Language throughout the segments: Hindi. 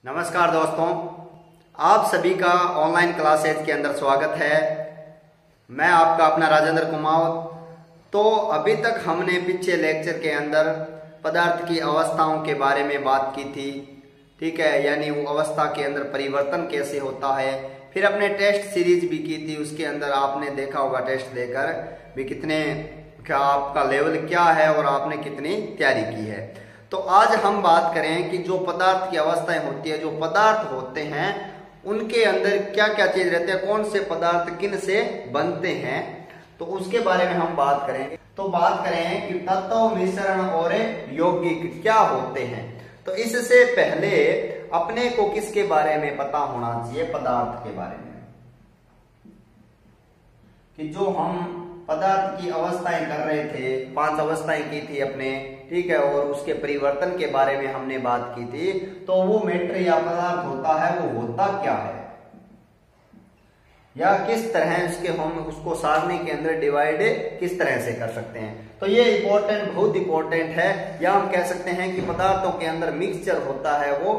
नमस्कार दोस्तों, आप सभी का ऑनलाइन क्लासेज के अंदर स्वागत है। मैं आपका अपना राजेंद्र कुमार। तो अभी तक हमने पिछले लेक्चर के अंदर पदार्थ की अवस्थाओं के बारे में बात की थी, ठीक है, यानी वो अवस्था के अंदर परिवर्तन कैसे होता है। फिर अपने टेस्ट सीरीज भी की थी, उसके अंदर आपने देखा होगा टेस्ट देकर भी कितने क्या आपका लेवल क्या है और आपने कितनी तैयारी की है। तो आज हम बात करें कि जो पदार्थ की अवस्थाएं होती है, जो पदार्थ होते हैं उनके अंदर क्या क्या चीज रहते हैं, कौन से पदार्थ किन से बनते हैं, तो उसके बारे में हम बात करेंगे। तो बात करें कि तत्व, मिश्रण और यौगिक क्या होते हैं। तो इससे पहले अपने को किसके बारे में पता होना चाहिए, पदार्थ के बारे में, कि जो हम पदार्थ की अवस्थाएं कर रहे थे, 5 अवस्थाएं की थी अपने, ठीक है, और उसके परिवर्तन के बारे में हमने बात की थी। तो वो मैटर या पदार्थ होता है, वो होता क्या है या किस तरह उसके हम उसको सारणी के अंदर डिवाइड किस तरह से कर सकते हैं। तो ये इंपॉर्टेंट, बहुत इंपॉर्टेंट है। या हम कह सकते हैं कि पदार्थों के अंदर मिक्सचर होता है, वो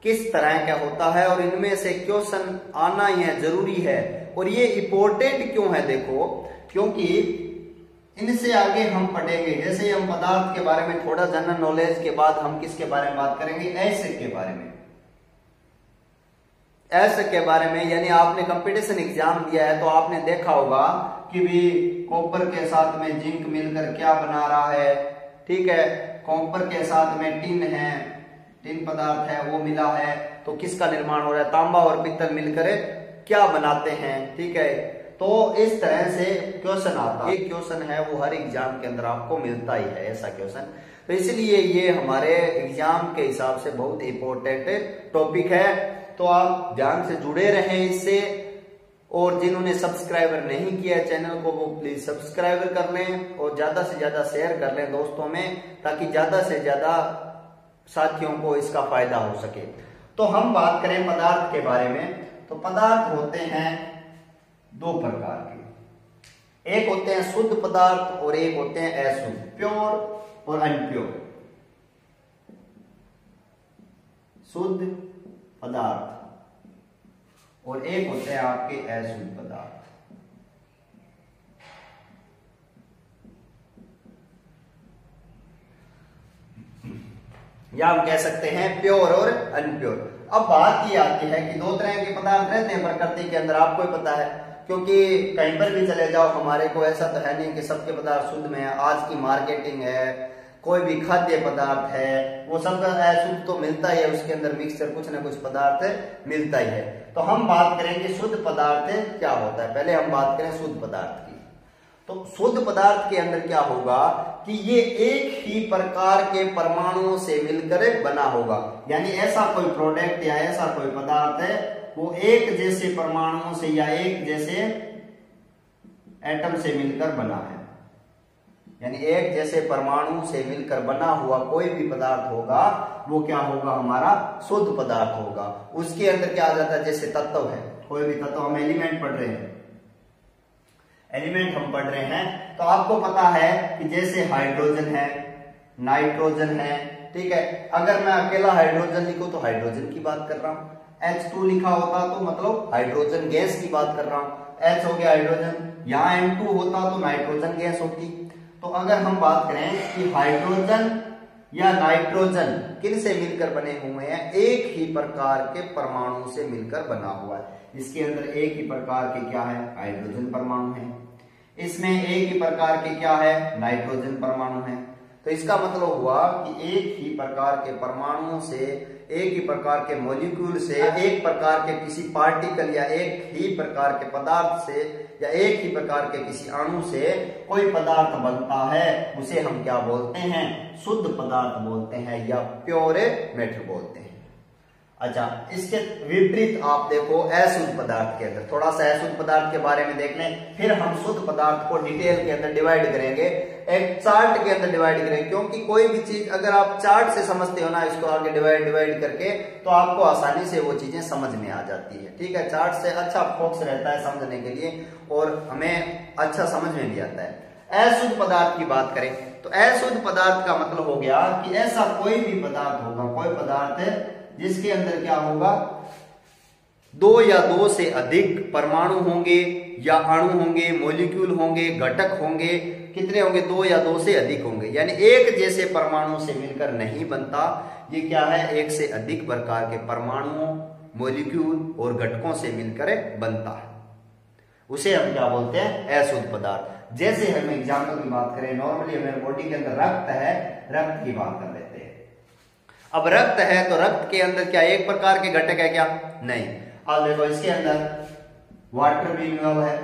किस तरह का होता है और इनमें से क्वेश्चन आना ही है, जरूरी है। और ये इंपॉर्टेंट क्यों है, देखो, क्योंकि इनसे आगे हम पढ़ेंगे। जैसे हम पदार्थ के बारे में थोड़ा जनरल नॉलेज के बाद हम किसके बारे में बात करेंगे, एसिड के बारे में। एसिड के बारे में, यानी आपने कंपटीशन एग्जाम दिया है तो आपने देखा होगा कि भी कॉपर के साथ में जिंक मिलकर क्या बना रहा है, ठीक है, कॉपर के साथ में टिन है, टिन पदार्थ है वो मिला है, तो किसका निर्माण हो रहा है, तांबा और पित्तल मिलकर क्या बनाते हैं, ठीक है। तो इस तरह से क्वेश्चन आता है। एक क्वेश्चन है वो हर एग्जाम के अंदर आपको मिलता ही है, ऐसा क्वेश्चन। तो इसलिए ये हमारे एग्जाम के हिसाब से बहुत इंपॉर्टेंट टॉपिक है। तो आप ध्यान से जुड़े रहें इससे। और जिन्होंने सब्सक्राइबर नहीं किया चैनल को, वो प्लीज सब्सक्राइबर कर लें और ज्यादा से ज्यादा शेयर कर लें दोस्तों में, ताकि ज्यादा से ज्यादा साथियों को इसका फायदा हो सके। तो हम बात करें पदार्थ के बारे में। तो पदार्थ होते हैं 2 प्रकार के, एक होते हैं शुद्ध पदार्थ और एक होते हैं अशुद्ध, प्योर और अनप्योर। शुद्ध पदार्थ और एक होते हैं आपके अशुद्ध पदार्थ। या हम कह सकते हैं प्योर और अनप्योर। अब बात ये आती है कि 2 तरह के पदार्थ रहते हैं प्रकृति के अंदर, आपको ही पता है, क्योंकि कहीं पर भी चले जाओ हमारे को ऐसा तो है नहीं कि सबके पदार्थ शुद्ध में है। आज की मार्केटिंग है, कोई भी खाद्य पदार्थ है, वो सब अशुद्ध तो मिलता ही है, उसके अंदर मिक्सचर कुछ ना कुछ पदार्थ मिलता ही है। तो हम बात करेंगे शुद्ध पदार्थ क्या होता है। पहले हम बात करें शुद्ध पदार्थ की। तो शुद्ध पदार्थ के अंदर क्या होगा कि ये एक ही प्रकार के परमाणुओं से मिलकर बना होगा, यानी ऐसा कोई प्रोडक्ट या ऐसा कोई पदार्थ है वो एक जैसे परमाणुओं से या एक जैसे एटम से मिलकर बना है। यानी एक जैसे परमाणु से मिलकर बना हुआ कोई भी पदार्थ होगा वो क्या होगा, हमारा शुद्ध पदार्थ होगा। उसके अंदर क्या आ जाता है, जैसे तत्व है, कोई भी तत्व, हम एलिमेंट पढ़ रहे हैं, एलिमेंट हम पढ़ रहे हैं, तो आपको पता है कि जैसे हाइड्रोजन है, नाइट्रोजन है, ठीक है। अगर मैं अकेला हाइड्रोजन लिखूं तो हाइड्रोजन की बात कर रहा हूं, H2 लिखा होता तो मतलब हाइड्रोजन गैस की बात कर रहा हूं, H हो गया हाइड्रोजन, यहाँ N2 होता तो नाइट्रोजन गैस होती। तो अगर हम बात करें कि हाइड्रोजन या नाइट्रोजन किन से मिलकर बने हुए हैं, एक ही प्रकार के परमाणु से मिलकर बना हुआ है। इसके अंदर एक ही प्रकार के क्या है, हाइड्रोजन परमाणु है, इसमें एक ही प्रकार के क्या है, नाइट्रोजन परमाणु है। तो इसका मतलब हुआ कि एक ही प्रकार के परमाणुओं से, एक ही प्रकार के मॉलिक्यूल से, एक प्रकार के किसी पार्टिकल या एक ही प्रकार के पदार्थ से या एक ही प्रकार के किसी अणु से कोई पदार्थ बनता है, उसे हम क्या बोलते हैं, शुद्ध पदार्थ बोलते हैं या प्योर मैटर बोलते हैं। अच्छा, इसके विपरीत आप देखो अशुद्ध पदार्थ के अंदर, थोड़ा सा अशुद्ध पदार्थ के बारे में देख लें, फिर हम शुद्ध पदार्थ को डिटेल के अंदर डिवाइड करेंगे, एक चार्ट के अंदर डिवाइड करेंगे। क्योंकि कोई भी चीज अगर आप चार्ट से समझते हो ना, इसको आगे डिवाइड करके, तो आपको आसानी से वो चीजें समझ में आ जाती है, ठीक है। चार्ट से अच्छा फोकस रहता है समझने के लिए और हमें अच्छा समझ में भी आता है। अशुद्ध पदार्थ की बात करें, तो अशुद्ध पदार्थ का मतलब हो गया कि ऐसा कोई भी पदार्थ होगा, कोई पदार्थ जिसके अंदर क्या होगा, दो या दो से अधिक परमाणु होंगे या अणु होंगे, मॉलिक्यूल होंगे, घटक होंगे। कितने होंगे, दो या दो से अधिक होंगे, यानी एक जैसे परमाणु से मिलकर नहीं बनता। ये क्या है, एक से अधिक प्रकार के परमाणुओं, मॉलिक्यूल और घटकों से मिलकर बनता है। उसे हम क्या बोलते हैं, अशुद्ध पदार्थ। जैसे हम एग्जाम्पल की बात करें, नॉर्मली हमारे बॉडी के अंदर रक्त है, रक्त की बात कर लेते हैं। अब रक्त है तो रक्त के अंदर क्या एक प्रकार के घटक है क्या, नहीं। अब देखो इसके अंदर वाटर भी इन्वॉल्व है,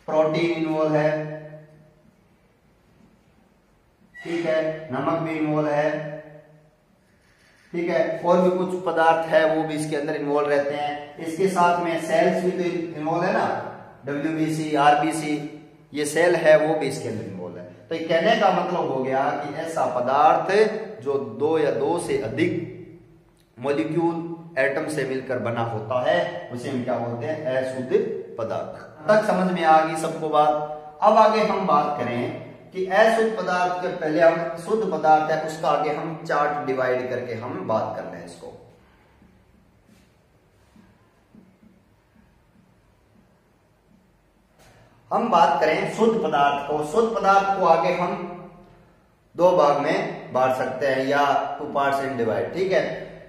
प्रोटीन इन्वॉल्व है, ठीक है, नमक भी इन्वॉल्व है, ठीक है, और भी कुछ पदार्थ है वो भी इसके अंदर इन्वॉल्व रहते हैं। इसके साथ में सेल्स भी तो इन्वॉल्व है ना, WBC, RBC, ये सेल है वो भी इसके अंदर इन्वॉल्व है। तो ये कहने का मतलब हो गया कि ऐसा पदार्थ जो दो या दो से अधिक मॉलिक्यूल, एटम से मिलकर बना होता है, उसे हम क्या बोलते हैं, अशुद्ध पदार्थ। तक समझ में आ गई सबको बात। अब आगे हम बात करें कि अशुद्ध पदार्थ के पहले हम शुद्ध पदार्थ है उसका आगे हम चार्ट डिवाइड करके हम बात कर रहे हैं इसको। हम बात करें शुद्ध पदार्थ को। शुद्ध पदार्थ को आगे हम दो भाग में बांट सकते हैं या टू पार्ट्स इन डिवाइड, ठीक है।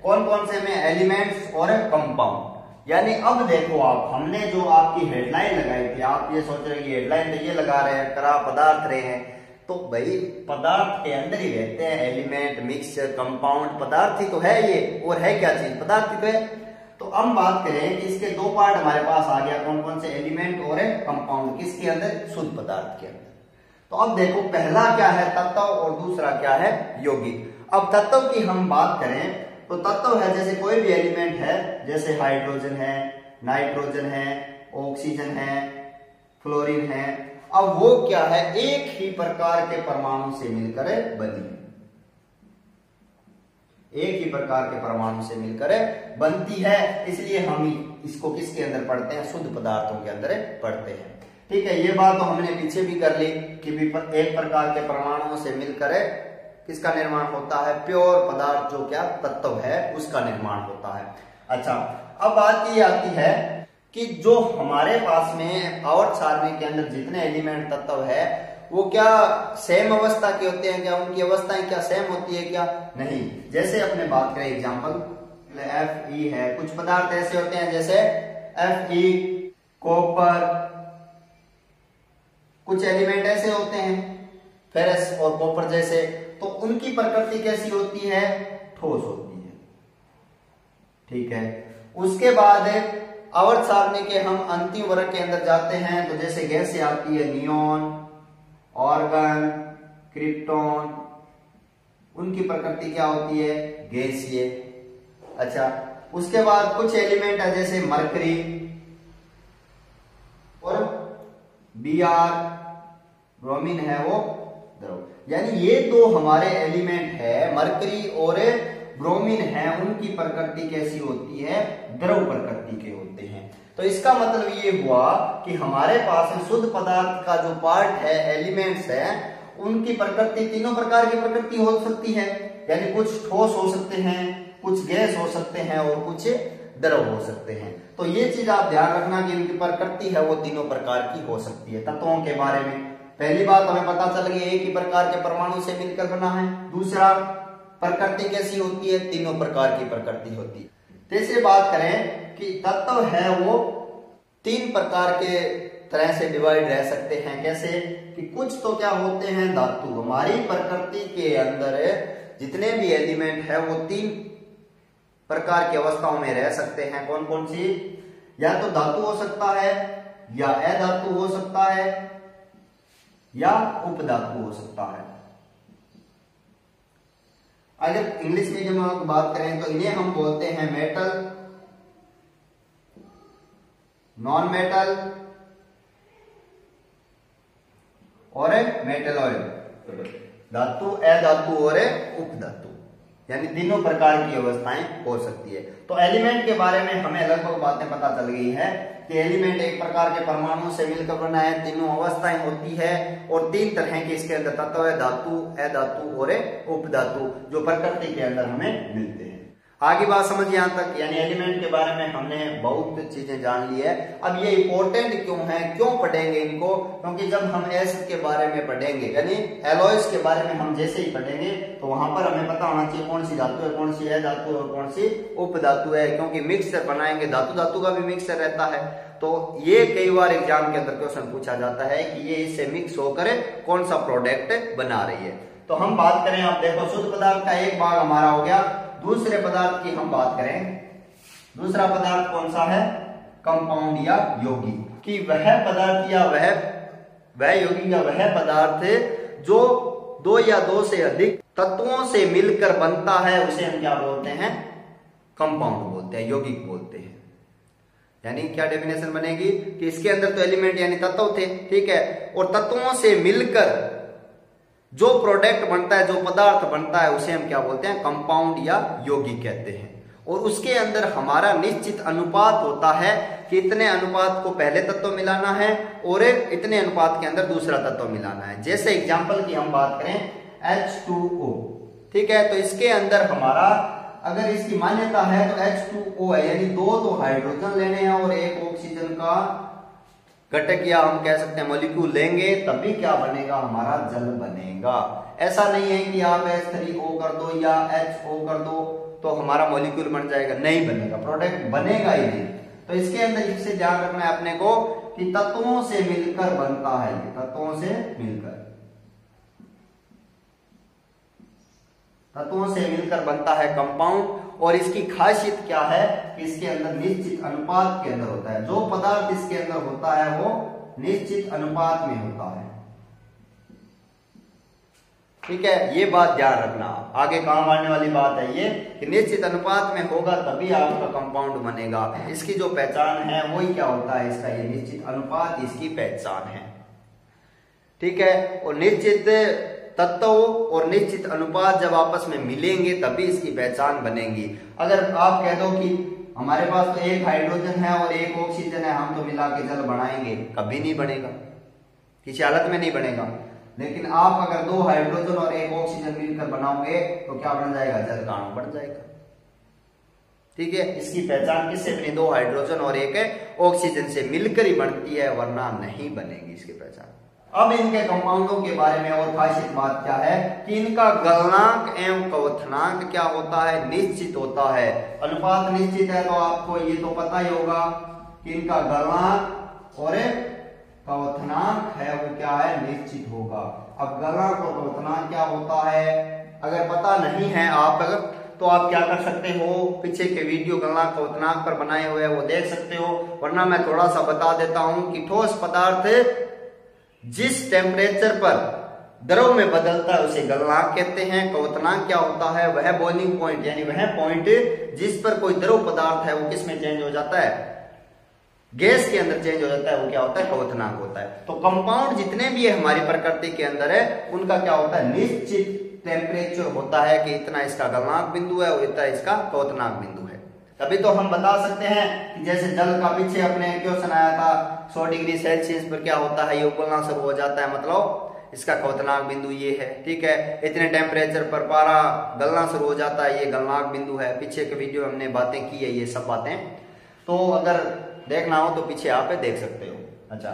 कौन कौन से में, एलिमेंट्स और कंपाउंड। यानी अब देखो आप, हमने जो आपकी हेडलाइन लगाई थी, आप ये सोच रहे हैं हेडलाइन तो ये लगा रहे हैं, करा पदार्थ रहे हैं, तो भाई पदार्थ के अंदर ही रहते हैं एलिमेंट, मिक्सचर, कंपाउंड, पदार्थ ही तो है ये, और है क्या चीज, पदार्थ ही तो है। तो हम बात करें कि इसके दो पार्ट हमारे पास आ गया, कौन कौन से, एलिमेंट और कंपाउंड, किसके अंदर, शुद्ध पदार्थ के अंदर। तो अब देखो पहला क्या है, तत्व, और दूसरा क्या है, यौगिक। अब तत्व की हम बात करें तो तत्व है जैसे कोई भी एलिमेंट है, जैसे हाइड्रोजन है, नाइट्रोजन है, ऑक्सीजन है, फ्लोरीन है। अब वो क्या है, एक ही प्रकार के परमाणु से मिलकर बनी, एक ही प्रकार के परमाणु से मिलकर बनती है, इसलिए हम इसको किसके अंदर पढ़ते हैं, शुद्ध पदार्थों के अंदर पढ़ते हैं। ठीक है, ये बात तो हमने पीछे भी कर ली कि एक प्रकार के परमाणुओं से मिलकर किसका निर्माण होता है, प्योर पदार्थ जो क्या तत्व है उसका निर्माण होता है। अच्छा, अब बात ये आती है कि जो हमारे पास में आवर्त सारणी के अंदर जितने एलिमेंट तत्व है वो क्या सेम अवस्था के होते हैं क्या, उनकी अवस्थाएं क्या सेम होती है क्या, नहीं। जैसे अपने बात करें एग्जांपल Fe है, कुछ पदार्थ ऐसे होते हैं जैसे Fe, कॉपर, कुछ एलिमेंट ऐसे होते हैं फेरस और कॉपर जैसे, तो उनकी प्रकृति कैसी होती है, ठोस होती है। ठीक है, उसके बाद आवर्त सारणी के हम अंतिम वर्ग के अंदर जाते हैं, तो जैसे गैसें आती है नियॉन, ऑर्गन, क्रिप्टॉन, उनकी प्रकृति क्या होती है, गैसीय। अच्छा, उसके बाद कुछ एलिमेंट है जैसे मरकरी और Br, ब्रोमीन है वो द्रव। यानी ये दो हमारे एलिमेंट है, मरकरी और ब्रोमीन है, उनकी प्रकृति कैसी होती है, द्रव प्रकृति के होते हैं। तो इसका मतलब ये हुआ कि हमारे पास शुद्ध पदार्थ का जो पार्ट है, एलिमेंट्स है, उनकी प्रकृति तीनों प्रकार की प्रकृति हो सकती है। यानी कुछ ठोस हो सकते हैं, कुछ गैस हो सकते हैं और कुछ द्रव हो सकते हैं। तो ये चीज आप ध्यान रखना कि इनकी प्रकृति है वो तीनों प्रकार की हो सकती है। तत्वों के बारे में पहली बात हमें पता चल गई, एक ही प्रकार के परमाणु से मिलकर बना है। दूसरा, प्रकृति कैसी होती है, तीनों प्रकार की प्रकृति होती है। तीसरी बात करें कि तत्व है वो तीन प्रकार के तरह से डिवाइड रह सकते हैं। कैसे कि कुछ तो क्या होते हैं, धातु। हमारी प्रकृति के अंदर जितने भी एलिमेंट है वो तीन प्रकार की अवस्थाओं में रह सकते हैं। कौन कौन सी, या तो धातु हो सकता है, या अधातु हो सकता है, या उपधातु हो सकता है। अगर इंग्लिश मीडियम में बात करें तो इन्हें हम बोलते हैं मेटल, नॉन मेटल और मेटलॉइड। धातु, अधातु और उपधातु, यानी तीनों प्रकार की अवस्थाएं हो सकती है। तो एलिमेंट के बारे में हमें लगभग बातें पता चल गई है कि एलिमेंट एक प्रकार के परमाणु से मिलकर बना है, तीनों अवस्थाएं होती है और तीन तरह के इसके अंदर तत्व है, धातु, अधातु और उपधातु, जो प्रकृति के अंदर हमें मिलते हैं। आगे बात समझिए यहाँ तक, यानी एलिमेंट के बारे में हमने बहुत चीजें जान ली है। अब ये इंपॉर्टेंट क्यों है, क्यों पढ़ेंगे इनको, क्योंकि जब हम एसिड के बारे में पढ़ेंगे, यानी एलॉयज के बारे में हम जैसे ही पढ़ेंगे तो वहां पर हमें पता होना चाहिए कौन सी धातु है, कौन सी है धातु और कौन सी उप धातु है, क्योंकि मिक्सचर बनाएंगे, धातु धातु का भी मिक्सचर रहता है। तो ये कई बार एग्जाम के अंदर क्वेश्चन पूछा जाता है कि ये इससे मिक्स होकर कौन सा प्रोडक्ट बना रही है। तो हम बात करें, आप देखो शुद्ध पदार्थ का एक भाग हमारा हो गया। दूसरे पदार्थ की हम बात करें, दूसरा पदार्थ कौन सा है, कंपाउंड या यौगिक, कि वह पदार्थ या वह यौगिक या वह पदार्थ जो दो या दो से अधिक तत्वों से मिलकर बनता है उसे हम क्या बोलते हैं, कंपाउंड बोलते हैं, यौगिक बोलते हैं। यानी क्या डेफिनेशन बनेगी कि इसके अंदर तो एलिमेंट यानी तत्व थे, ठीक है, और तत्वों से मिलकर जो प्रोडक्ट बनता है, जो पदार्थ बनता है उसे हम क्या बोलते हैं, कंपाउंड या यौगिक कहते हैं। और उसके अंदर हमारा निश्चित अनुपात होता है कि इतने अनुपात को पहले तत्व मिलाना है और इतने अनुपात के अंदर दूसरा तत्व मिलाना है। जैसे एग्जांपल की हम बात करें H2O, ठीक है, तो इसके अंदर हमारा अगर इसकी मान्यता है तो H2O है, यानी दो तो हाइड्रोजन लेने हैं और एक ऑक्सीजन का घटक या हम कह सकते हैं मॉलिक्यूल लेंगे, तभी क्या बनेगा, हमारा जल बनेगा। ऐसा नहीं है कि आप H3O कर दो या HO कर दो तो हमारा मॉलिक्यूल बन जाएगा, नहीं बनेगा, प्रोडक्ट बनेगा ही नहीं। तो इसके अंदर इससे ध्यान रखना है अपने को कि तत्वों से मिलकर बनता है, तत्वों से मिलकर बनता है कंपाउंड। और इसकी खासियत क्या है कि इसके अंदर निश्चित अनुपात के अंदर होता है, जो पदार्थ इसके अंदर होता है वो निश्चित अनुपात में होता है, ठीक है, ये बात ध्यान रखना, आगे काम आने वाली बात है ये कि निश्चित अनुपात में होगा तभी आपका कंपाउंड बनेगा। इसकी जो पहचान है वही क्या होता है, इसका ये निश्चित अनुपात इसकी पहचान है, ठीक है। और निश्चित तत्व और निश्चित अनुपात जब आपस में मिलेंगे तभी इसकी पहचान बनेगी। अगर आप कह दो कि हमारे पास तो एक हाइड्रोजन है और एक ऑक्सीजन है, हम तो मिला के जल बनाएंगे, कभी नहीं बनेगा, किसी हालत में नहीं बनेगा। लेकिन आप अगर दो हाइड्रोजन और एक ऑक्सीजन मिलकर बनाओगे तो क्या बन जाएगा, जल का अणु बन जाएगा, ठीक है। इसकी पहचान किससे बनी, दो हाइड्रोजन और एक ऑक्सीजन से मिलकर ही बनती है, वरना नहीं बनेगी इसकी पहचान। अब इनके कंपाउंडों के बारे में और खासियत बात क्या है कि इनका गलनांक एवं क्वथनांक क्या होता है, निश्चित होता है। अनुपात निश्चित है तो आपको ये तो पता ही होगा कि इनका गलनांक और क्वथनांक है वो क्या है, निश्चित होगा। अब गलनांक और क्वथनांक क्या होता है, अगर पता नहीं है आप तो आप क्या कर सकते हो, पीछे के वीडियो गलनांक क्वथनांक पर बनाए हुए वो देख सकते हो, वरना मैं थोड़ा सा बता देता हूं कि ठोस पदार्थ जिस टेम्परेचर पर द्रव में बदलता है उसे गलनांक कहते हैं। क्वथनांक क्या होता है, वह बॉइलिंग पॉइंट यानी वह पॉइंट जिस पर कोई द्रव पदार्थ है वो किस में चेंज हो जाता है, गैस के अंदर चेंज हो जाता है, वो क्या होता है, क्वथनांक होता है। तो कंपाउंड जितने भी है हमारी प्रकृति के अंदर है उनका क्या होता है, निश्चित टेम्परेचर होता है कि इतना इसका गलनांक बिंदु है और इतना इसका क्वथनांक बिंदु है। तभी तो हम बता सकते हैं कि जैसे जल का पीछे अपने क्वेश्चन आया था 100 डिग्री सेल्सियस पर क्या होता है, ये उबलना शुरू हो जाता है, मतलब इसका क्वथनांक बिंदु ये है, ठीक है। इतने टेम्परेचर पर पारा गलना शुरू हो जाता है, ये गलनांक बिंदु है। पीछे के वीडियो में हमने बातें की है, ये सब बातें, तो अगर देखना हो तो पीछे आप देख सकते हो। अच्छा,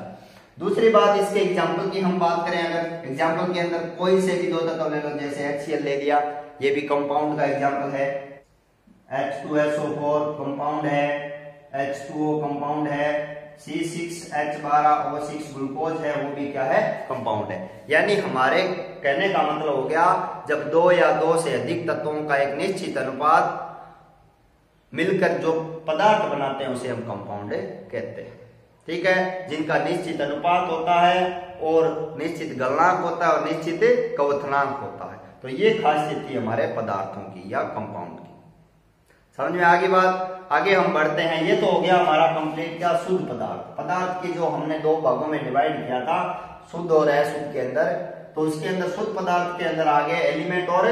दूसरी बात इसके एग्जाम्पल की हम बात करें, अगर एग्जाम्पल के अंदर कोई से भी दो तत्व ले लो, जैसे HCl ले लिया, ये भी कंपाउंड का एग्जाम्पल है। H2SO4 कंपाउंड है, H2O कंपाउंड है, C6H12O6 ग्लूकोज है, वो भी क्या है, कंपाउंड है। यानी हमारे कहने का मतलब हो गया जब दो या दो से अधिक तत्वों का एक निश्चित अनुपात मिलकर जो पदार्थ बनाते हैं उसे हम कंपाउंड कहते हैं, ठीक है, जिनका निश्चित अनुपात होता है और निश्चित गलनांक होता है और निश्चित क्वथनांक होता है। तो ये खासियत थी हमारे पदार्थों की या कंपाउंड की। समझ में आगे बात, आगे हम बढ़ते हैं। ये तो हो गया हमारा कंप्लीट क्या, शुद्ध पदार्थ। पदार्थ की जो हमने दो भागों में डिवाइड किया था, शुद्ध और अशुद्ध के अंदर, तो उसके अंदर शुद्ध पदार्थ के अंदर आ गए एलिमेंट और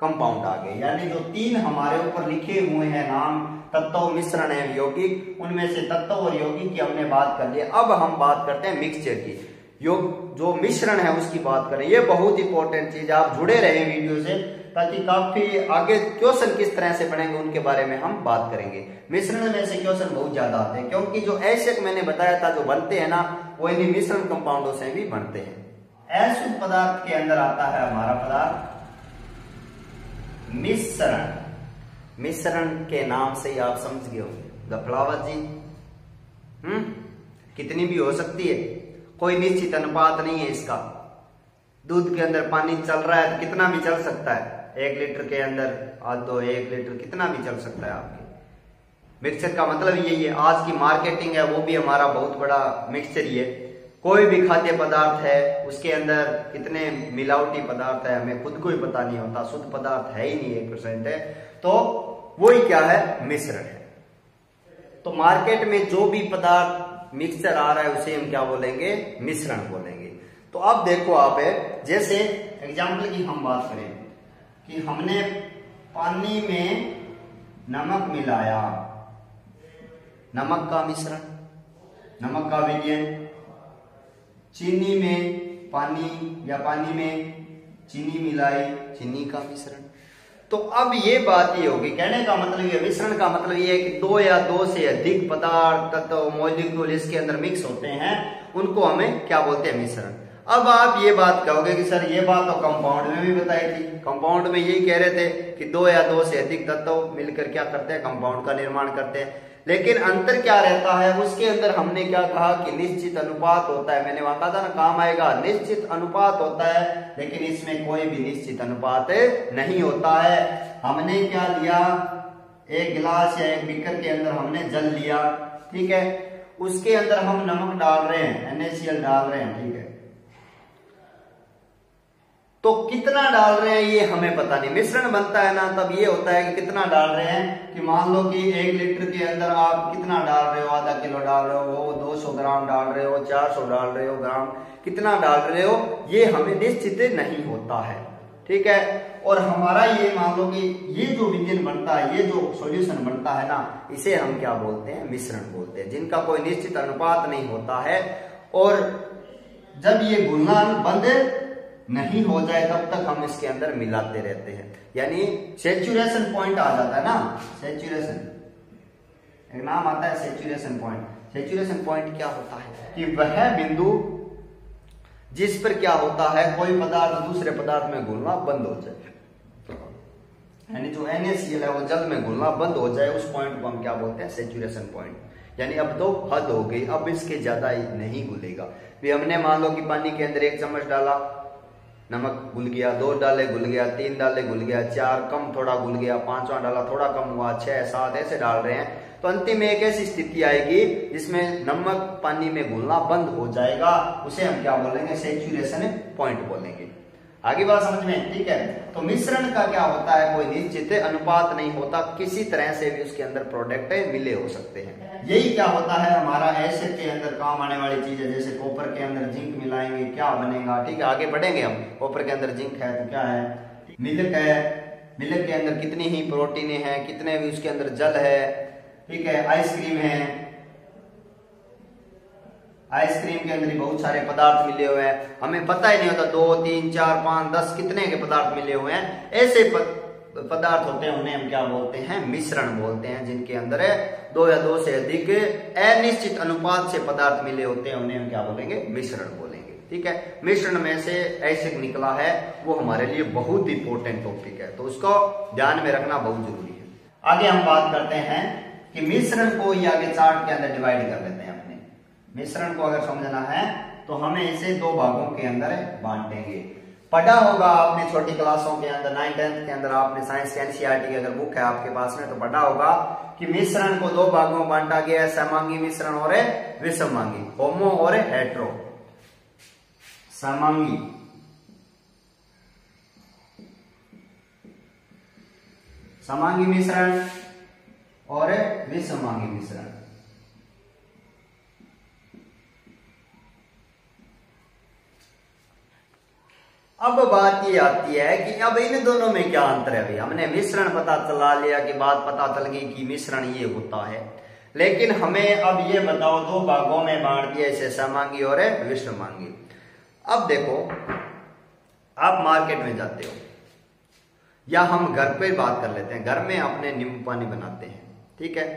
कंपाउंड आ गए। यानी जो तीन हमारे ऊपर लिखे हुए हैं नाम, तत्व, मिश्रण एवं यौगिक, उनमें से तत्व और यौगिक की हमने बात कर ली। अब हम बात करते हैं मिक्सचर की, जो मिश्रण है उसकी बात करें। ये बहुत इंपॉर्टेंट चीज, आप जुड़े रहे वीडियो से, ताकि काफी आगे क्वेश्चन किस तरह से बनेंगे उनके बारे में हम बात करेंगे। मिश्रण में से क्वेश्चन बहुत ज्यादा आते हैं, क्योंकि जो ऐसे मैंने बताया था जो बनते हैं ना, वो इन्हीं मिश्रण कंपाउंडों से भी बनते हैं। अशुद्ध पदार्थ के अंदर आता है हमारा पदार्थ मिश्रण। मिश्रण के नाम से ही आप समझ गए होंगे गफलावत जी। कितनी भी हो सकती है, कोई निश्चित अनुपात नहीं है इसका। दूध के अंदर पानी चल रहा है तो कितना भी चल सकता है, 1 लीटर के अंदर आज तो 1 लीटर कितना भी चल सकता है आपके। मिक्सचर का मतलब यही है, आज की मार्केटिंग है वो भी हमारा बहुत बड़ा मिक्सचर ही है। कोई भी खाद्य पदार्थ है उसके अंदर कितने मिलावटी पदार्थ है हमें खुद को ही पता नहीं होता, शुद्ध पदार्थ है ही नहीं, 1% है, तो वही क्या है, मिश्रण है। तो मार्केट में जो भी पदार्थ मिक्सचर आ रहा है उसे हम क्या बोलेंगे, मिश्रण बोलेंगे। तो अब देखो आप है, जैसे एग्जाम्पल की हम बात करें कि हमने पानी में नमक मिलाया, नमक का मिश्रण, नमक का विलयन, चीनी में पानी या पानी में चीनी मिलाई, चीनी का मिश्रण। तो अब ये बात ये होगी, कहने का मतलब ये, मिश्रण का मतलब ये है कि 2 या 2 से अधिक पदार्थ तत्व मॉलिक्यूल इसके अंदर मिक्स होते हैं, उनको हमें क्या बोलते हैं, मिश्रण। अब आप ये बात कहोगे कि सर ये बात तो कंपाउंड में भी बताई थी, कंपाउंड में यही कह रहे थे कि 2 या 2 से अधिक तत्व मिलकर क्या करते हैं, कंपाउंड का निर्माण करते हैं। लेकिन अंतर क्या रहता है, उसके अंदर हमने क्या कहा कि निश्चित अनुपात होता है। मैंने वहां कहा था ना, काम आएगा, निश्चित अनुपात होता है, लेकिन इसमें कोई भी निश्चित अनुपात नहीं होता है। हमने क्या लिया, एक गिलास या एक बीकर के अंदर हमने जल लिया, ठीक है, उसके अंदर हम नमक डाल रहे हैं, NaCl डाल रहे हैं, ठीक है, तो कितना डाल रहे हैं ये हमें पता नहीं। मिश्रण बनता है ना तब ये होता है कि कितना डाल रहे हैं, कि मान लो कि 1 लीटर के अंदर आप कितना डाल रहे हो, आधा किलो डाल रहे हो, 200 ग्राम डाल रहे हो, 400 डाल रहे हो ग्राम, कितना डाल रहे हो ये हमें निश्चित नहीं होता है, ठीक है। और हमारा ये मान लो कि ये जो विलयन बनता है, ये जो सॉल्यूशन बनता है ना, इसे हम क्या बोलते हैं, मिश्रण बोलते हैं, जिनका कोई निश्चित अनुपात नहीं होता है। और जब ये घुलना बंद नहीं हो जाए तब तक हम इसके अंदर मिलाते रहते हैं, यानी सैचुरेशन पॉइंट आ जाता है ना, सैचुरेशन एक नाम आता है सैचुरेशन पॉइंट। सैचुरेशन पॉइंट क्या होता है कि वह बिंदु जिस पर क्या होता है, कोई पदार्थ दूसरे पदार्थ में घुलना बंद हो जाए, यानी जो NaCl है वो जल में घुलना बंद हो जाए, उस पॉइंट को हम क्या बोलते हैं, सैचुरेशन पॉइंट। यानी अब तो हद हो गई, अब इसके ज्यादा नहीं घुलेगा। भी हमने मान लो कि पानी के अंदर 1 चम्मच डाला, नमक घुल गया, 2 डाले घुल गया, 3 डाले घुल गया, 4 कम थोड़ा घुल गया, 5वां डाला थोड़ा कम हुआ, 6 7 ऐसे डाल रहे हैं, तो अंतिम में एक ऐसी स्थिति आएगी जिसमें नमक पानी में घुलना बंद हो जाएगा, उसे हम क्या बोलेंगे, सैचुरेशन पॉइंट बोलेंगे। आगे बात समझ में, ठीक है। तो मिश्रण का क्या होता है, कोई निश्चित अनुपात नहीं होता, किसी तरह से भी उसके अंदर प्रोडक्ट मिले हो सकते हैं। यही क्या होता है हमारा एसिड के अंदर काम आने वाली चीज है, जैसे कॉपर के अंदर जिंक मिलाएंगे क्या बनेगा, ठीक है, आगे बढ़ेंगे हम। कॉपर के अंदर जिंक है तो क्या है, मिल्क है, मिल्क के अंदर कितनी ही प्रोटीन है, कितने भी उसके अंदर जल है, ठीक है, आइसक्रीम है, आइसक्रीम के अंदर बहुत सारे पदार्थ मिले हुए हैं, हमें पता ही नहीं होता, 2 3 4 5 10 कितने के पदार्थ मिले हुए हैं, ऐसे पदार्थ होते हैं, उन्हें हम क्या बोलते हैं, मिश्रण बोलते हैं। जिनके अंदर 2 या 2 से अधिक अनिश्चित अनुपात से पदार्थ मिले होते हैं, उन्हें हम क्या बोलेंगे, मिश्रण बोलेंगे, ठीक है। मिश्रण में से एसिड निकला है, वो हमारे लिए बहुत इंपॉर्टेंट टॉपिक है, तो उसको ध्यान में रखना बहुत जरूरी है। आगे हम बात करते हैं कि मिश्रण को ये आगे चार्ट के अंदर डिवाइड कर लेते हैं। अपने मिश्रण को अगर समझना है तो हमें इसे 2 भागों के अंदर बांटेंगे। पढ़ा होगा आपने छोटी क्लासों के अंदर, 9th 10th के अंदर आपने साइंस के NCERT की अगर बुक है आपके पास में तो पढ़ा होगा कि मिश्रण को 2 भागों में बांटा गया है, समांगी मिश्रण और विषमांगी, होमो और हेट्रो। समांगी समांगी मिश्रण और विषमांगी मिश्रण। अब बात ये आती है कि अब इन दोनों में क्या अंतर है। भाई हमने मिश्रण पता चला लिया कि बात पता चल गई कि मिश्रण ये होता है, लेकिन हमें अब ये बताओ 2 भागों में बांट दिया इसे, समांगी और विषमांगी। अब देखो आप मार्केट में जाते हो, या हम घर पे बात कर लेते हैं, घर में अपने नींबू पानी बनाते हैं, ठीक है।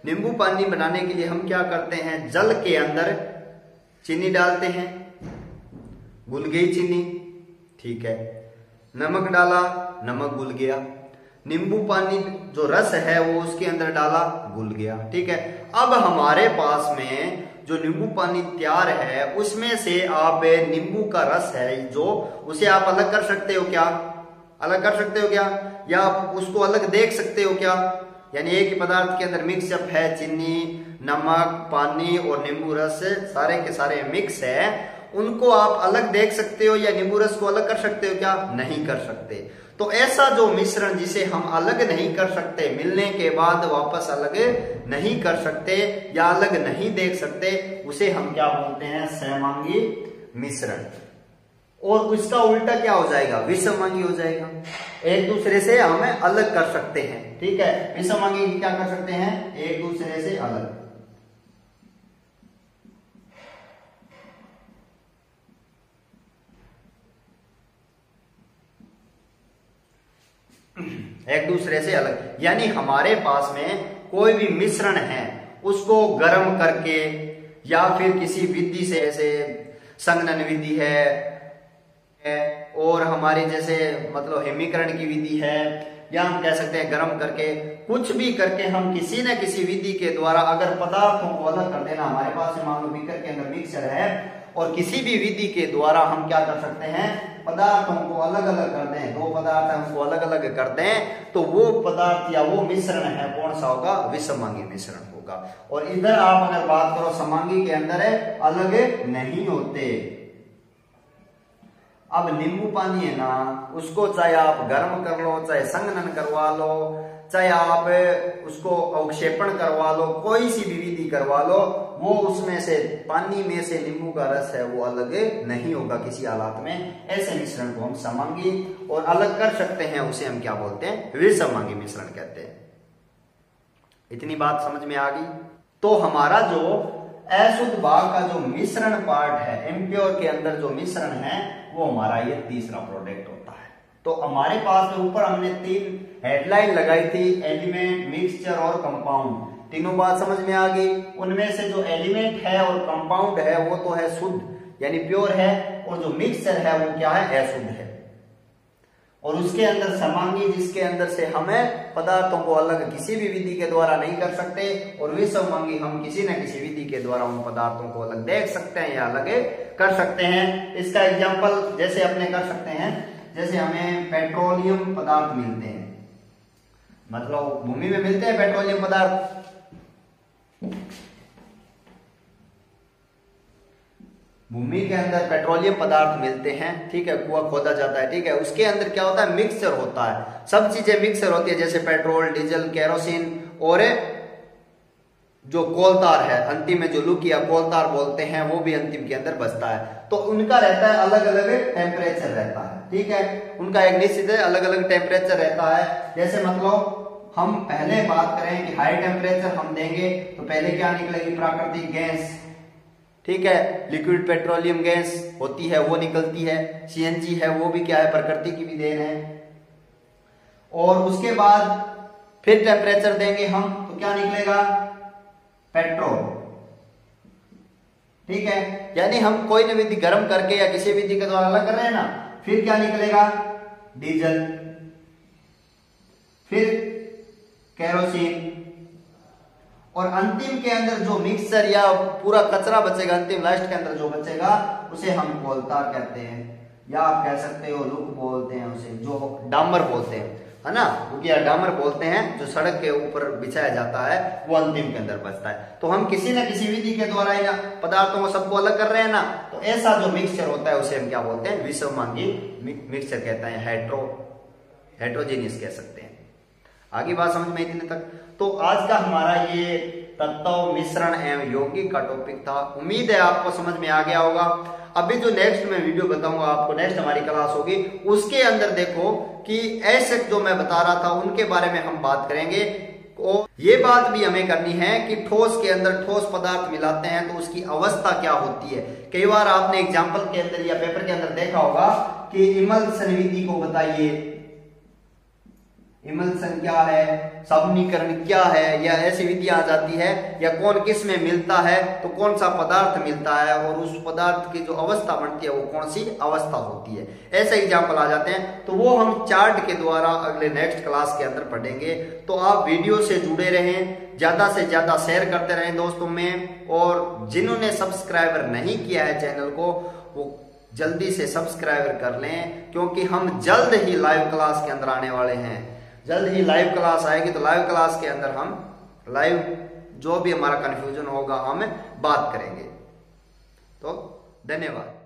नींबू पानी बनाने के लिए हम क्या करते हैं, जल के अंदर चीनी डालते हैं, घुल गई चीनी, ठीक है। नमक डाला, नमक घुल गया। नींबू पानी जो रस है वो उसके अंदर डाला, घुल गया, ठीक है। अब हमारे पास में जो नींबू पानी तैयार है उसमें से आप नींबू का रस है जो, उसे आप अलग कर सकते हो क्या, अलग कर सकते हो क्या, या आप उसको अलग देख सकते हो क्या। यानी एक ही पदार्थ के अंदर मिक्सअप है, चीनी, नमक, पानी और नींबू रस सारे के सारे मिक्स है, उनको आप अलग देख सकते हो या नींबू रस को अलग कर सकते हो क्या, नहीं कर सकते। तो ऐसा जो मिश्रण जिसे हम अलग नहीं कर सकते, मिलने के बाद वापस अलग नहीं कर सकते या अलग नहीं देख सकते, उसे हम क्या बोलते हैं, सहमांगी मिश्रण। और उसका उल्टा क्या हो जाएगा, विषमांगी हो जाएगा। एक दूसरे से हमें अलग कर सकते हैं, ठीक है। विषमांगी क्या कर सकते हैं, एक दूसरे से अलग। एक दूसरे से अलग, यानी हमारे पास में कोई भी मिश्रण है उसको गर्म करके या फिर किसी विधि से, जैसे संघनन विधि है और हमारी जैसे मतलब हिमीकरण की विधि है, या हम कह सकते हैं गर्म करके, कुछ भी करके हम किसी न किसी विधि के द्वारा अगर पदार्थों को अलग कर देना, हमारे पास में मान लो बीकर के अंदर मिक्सर है और किसी भी विधि के द्वारा हम क्या कर सकते हैं, पदार्थों को अलग अलग कर दें, दो पदार्थ हमको अलग अलग कर दें, तो वो पदार्थ या वो मिश्रण है कौन सा होगा, विषमांगी मिश्रण होगा। और इधर आप अगर बात करो समांगी के अंदर है, अलग नहीं होते। अब नींबू पानी है ना, उसको चाहे आप गर्म कर लो, चाहे संघनन करवा लो, चाहे आप उसको अवक्षेपण करवा लो, कोई सी भी विधि करवा लो, वो उसमें से पानी में से नींबू का रस है वो अलग नहीं होगा किसी हालात में। ऐसे मिश्रण को हम समांगी और अलग कर सकते हैं, उसे हम क्या बोलते हैं, विषमांगी मिश्रण कहते हैं। इतनी बात समझ में आ गई। तो हमारा जो अशुद्ध भाग का जो मिश्रण पार्ट है, इम्प्योर के अंदर जो मिश्रण है, वो हमारा ये तीसरा प्रोडक्ट होता है। तो हमारे पास में ऊपर हमने 3 हेडलाइन लगाई थी, एलिमेंट, मिक्सचर और कंपाउंड। तीनों बात समझ में आ गई। उनमें से जो एलिमेंट है और कंपाउंड है वो तो है शुद्ध यानी प्योर है, और जो मिक्सचर है वो क्या है, अशुद्ध है। और उसके अंदर समांगी, जिसके अंदर से हमें पदार्थों को अलग किसी भी विधि के द्वारा नहीं कर सकते, और विषमांगी हम किसी न किसी विधि के द्वारा उन पदार्थों को अलग देख सकते हैं या अलग कर सकते हैं। इसका एग्जांपल जैसे अपने कर सकते हैं, जैसे हमें पेट्रोलियम पदार्थ मिलते हैं, मतलब भूमि में मिलते हैं पेट्रोलियम पदार्थ, भूमि के अंदर पेट्रोलियम पदार्थ मिलते हैं, ठीक है। कुआं खोदा जाता है, ठीक है। उसके अंदर क्या होता है, मिक्सचर होता है, सब चीजें मिक्सचर होती है, जैसे पेट्रोल, डीजल, केरोसिन, और जो कोलतार है, अंतिम में जो लुक या कोलतार बोलते हैं, वो भी अंतिम के अंदर बचता है। तो उनका रहता है अलग अलग टेम्परेचर रहता है, ठीक है। उनका एक निश्चित अलग अलग टेम्परेचर रहता है। जैसे मतलब हम पहले बात करें कि हाई टेम्परेचर हम देंगे तो पहले क्या निकलेगी, प्राकृतिक गैस, ठीक है। लिक्विड पेट्रोलियम गैस होती है वो निकलती है, सीएनजी है वो भी क्या है, प्रकृति की भी देन है। और उसके बाद फिर टेम्परेचर देंगे हम तो क्या निकलेगा, पेट्रोल, ठीक है। यानी हम कोई न विधि गर्म करके या किसी विधि के द्वारा अलग कर रहे हैं ना, फिर क्या निकलेगा, डीजल, फिर केरोसिन, और अंतिम के अंदर जो मिक्सचर या पूरा कचरा बचेगा, अंतिम लास्ट के अंदर जो बचेगा उसे हम कोलतार कहते हैं, या आप कह सकते हो लुक बोलते हैं उसे, जो डामर बोलते हैं, है ना, वो क्या डामर बोलते हैं, जो सड़क के ऊपर बिछाया जाता है वो अंतिम के अंदर बचता है। तो हम किसी न किसी विधि के द्वारा या पदार्थों को सबको अलग कर रहे हैं ना, तो ऐसा जो मिक्सचर होता है उसे हम क्या बोलते हैं, विषमांगी मिक्सचर कहते हैं, हेट्रोजेनियस कह सकते हैं। आगे बात समझ में इतने तक। तो आज का हमारा ये तत्व, मिश्रण एवं यौगिक का टॉपिक था। उम्मीद है आपको समझ में आ गया होगा। अभी जो नेक्स्ट में वीडियो बताऊंगा आपको, नेक्स्ट हमारी क्लास होगी, उसके अंदर देखो कि ऐसे जो मैं बता रहा था उनके बारे में हम बात करेंगे। और ये बात भी हमें करनी है कि ठोस के अंदर ठोस पदार्थ मिलाते हैं तो उसकी अवस्था क्या होती है। कई बार आपने एग्जाम्पल के अंदर या पेपर के अंदर देखा होगा कि इमल्सन विधि को बताइए, इमल्सन क्या है, सबनीकरण क्या है, या ऐसी विधि आ जाती है, या कौन किस में मिलता है, तो कौन सा पदार्थ मिलता है और उस पदार्थ की जो अवस्था बनती है वो कौन सी अवस्था होती है, ऐसे एग्जाम्पल आ जाते हैं। तो वो हम चार्ट के द्वारा अगले नेक्स्ट क्लास के अंदर पढ़ेंगे। तो आप वीडियो से जुड़े रहें, ज्यादा से ज्यादा शेयर करते रहें दोस्तों में, और जिन्होंने सब्सक्राइबर नहीं किया है चैनल को वो जल्दी से सब्सक्राइबर कर लें, क्योंकि हम जल्द ही लाइव क्लास के अंदर आने वाले हैं। जल्द ही लाइव क्लास आएगी, तो लाइव क्लास के अंदर हम लाइव जो भी हमारा कंफ्यूजन होगा हम बात करेंगे। तो धन्यवाद।